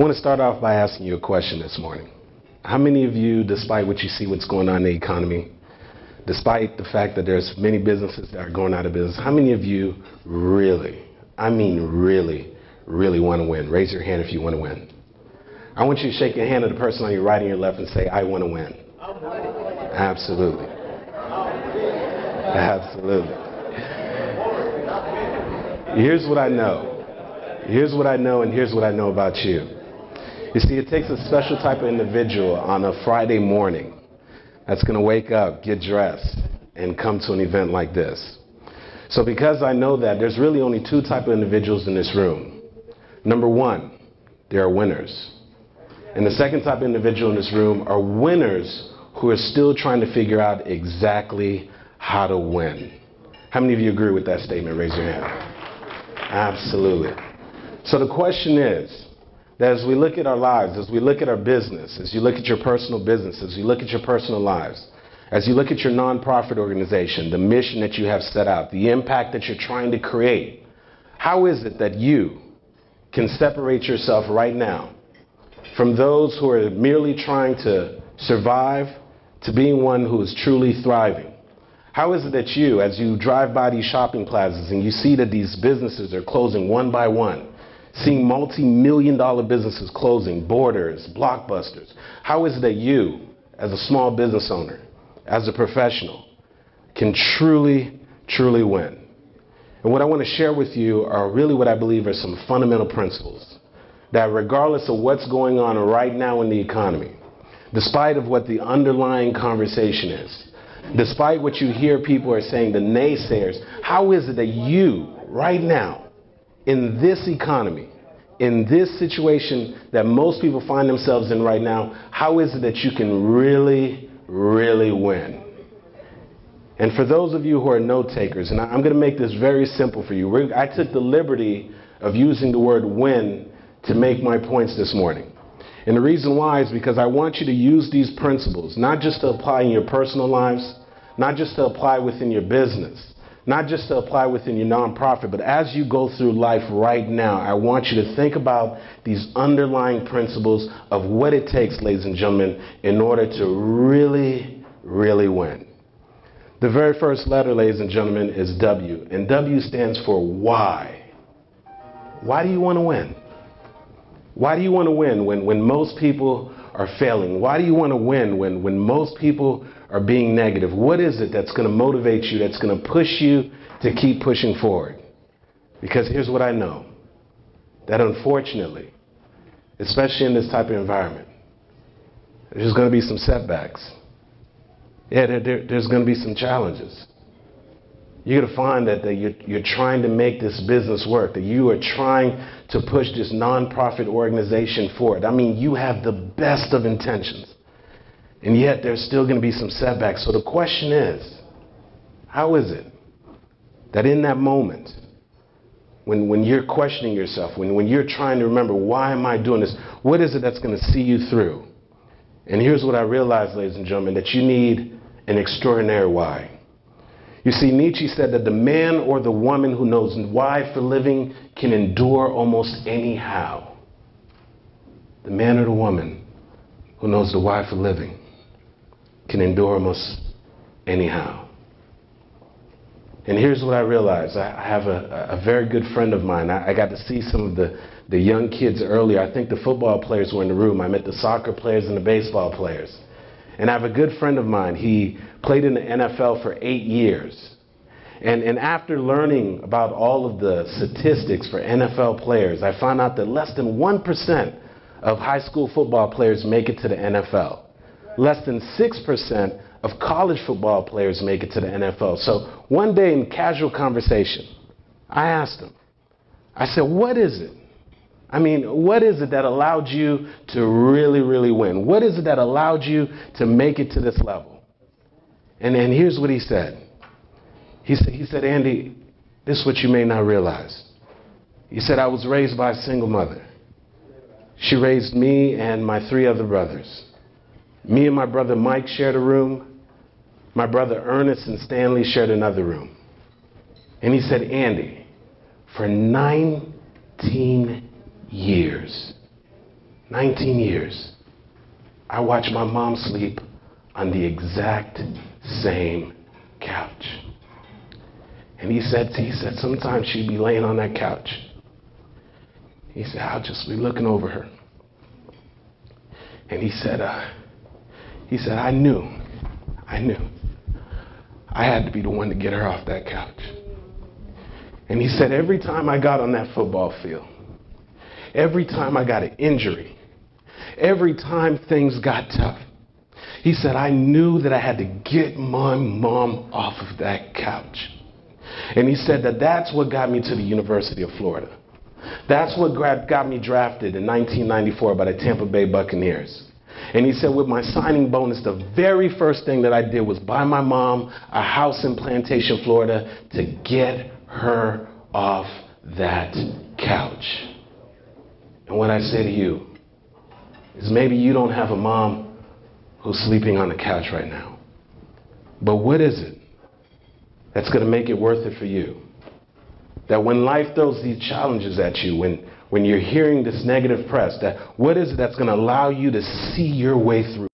want to start off by asking you a question this morning. How many of you, despite what you see what's going on in the economy, despite the fact that there's many businesses that are going out of business, how many of you really, really want to win? Raise your hand if you want to win. I want you to shake your hand at the person on your right and your left and say, I want to win. Absolutely. Absolutely. Here's what I know. Here's what I know, and here's what I know about you. You see, it takes a special type of individual on a Friday morning that's going to wake up, get dressed, and come to an event like this. So because I know that, there's really only two types of individuals in this room. Number one, there are winners. And the second type of individual in this room are winners who are still trying to figure out exactly how to win. How many of you agree with that statement? Raise your hand. Absolutely. So the question is that as we look at our lives, as we look at our business, as you look at your personal business, as you look at your personal lives, as you look at your nonprofit organization, the mission that you have set out, the impact that you're trying to create, how is it that you can separate yourself right now from those who are merely trying to survive to being one who is truly thriving? How is it that you, as you drive by these shopping plazas and you see that these businesses are closing one by one, seeing multi-million-dollar businesses closing, Borders, Blockbusters, how is it that you, as a small business owner, as a professional, can truly win? And what I want to share with you are really what I believe are some fundamental principles that regardless of what's going on right now in the economy, despite of what the underlying conversation is, despite what you hear people are saying, the naysayers, how is it that you, right now, in this economy, in this situation that most people find themselves in right now, how is it that you can really win? And for those of you who are note takers, and I'm going to make this very simple for you. I took the liberty of using the word win to make my points this morning. And the reason why is because I want you to use these principles, not just to apply in your personal lives, not just to apply within your business, not just to apply within your nonprofit, but as you go through life right now, I want you to think about these underlying principles of what it takes, ladies and gentlemen, in order to really win. The very first letter, ladies and gentlemen, is W, and W stands for why. Why do you want to win? Why do you want to win when most people are failing? Why do you want to win when most people are being negative? What is it that's going to motivate you, that's going to push you to keep pushing forward? Because here's what I know, that unfortunately, especially in this type of environment, there's going to be some setbacks. Yeah, there's going to be some challenges. You're going to find that you're trying to make this business work, that you are trying to push this nonprofit organization forward. I mean, you have the best of intentions. And yet there's still going to be some setbacks. So the question is, how is it that in that moment, when you're questioning yourself, when you're trying to remember, why am I doing this? What is it that's going to see you through? And here's what I realized, ladies and gentlemen, that you need an extraordinary why. You see, Nietzsche said that the man or the woman who knows why for living can endure almost anyhow. The man or the woman who knows the why for living can endure almost anyhow. And here's what I realized. I have a very good friend of mine. I got to see some of the young kids earlier. I think the football players were in the room. I met the soccer players and the baseball players. And I have a good friend of mine. He played in the NFL for 8 years. And after learning about all of the statistics for NFL players, I found out that less than 1% of high school football players make it to the NFL. Less than 6% of college football players make it to the NFL. So one day in casual conversation, I asked him, I said, what is it? I mean, what is it that allowed you to really win? What is it that allowed you to make it to this level? And here's what he said. He said, Andy, this is what you may not realize. He said, I was raised by a single mother. She raised me and my 3 other brothers. Me and my brother Mike shared a room. My brother Ernest and Stanley shared another room. And he said, Andy, for 19 years, 19 years, I watched my mom sleep on the exact same couch. And he said sometimes she'd be laying on that couch. He said, I'll just be looking over her. And he said, I knew I had to be the one to get her off that couch. And he said, every time I got on that football field, every time I got an injury, every time things got tough, he said, I knew that I had to get my mom off of that couch. And he said that's what got me to the University of Florida. That's what got me drafted in 1994 by the Tampa Bay Buccaneers. And he said with my signing bonus, the very first thing that I did was buy my mom a house in Plantation, Florida to get her off that couch. And what I say to you is maybe you don't have a mom who's sleeping on the couch right now. But what is it that's going to make it worth it for you? That when life throws these challenges at you, when you're hearing this negative press, that what is it that's going to allow you to see your way through?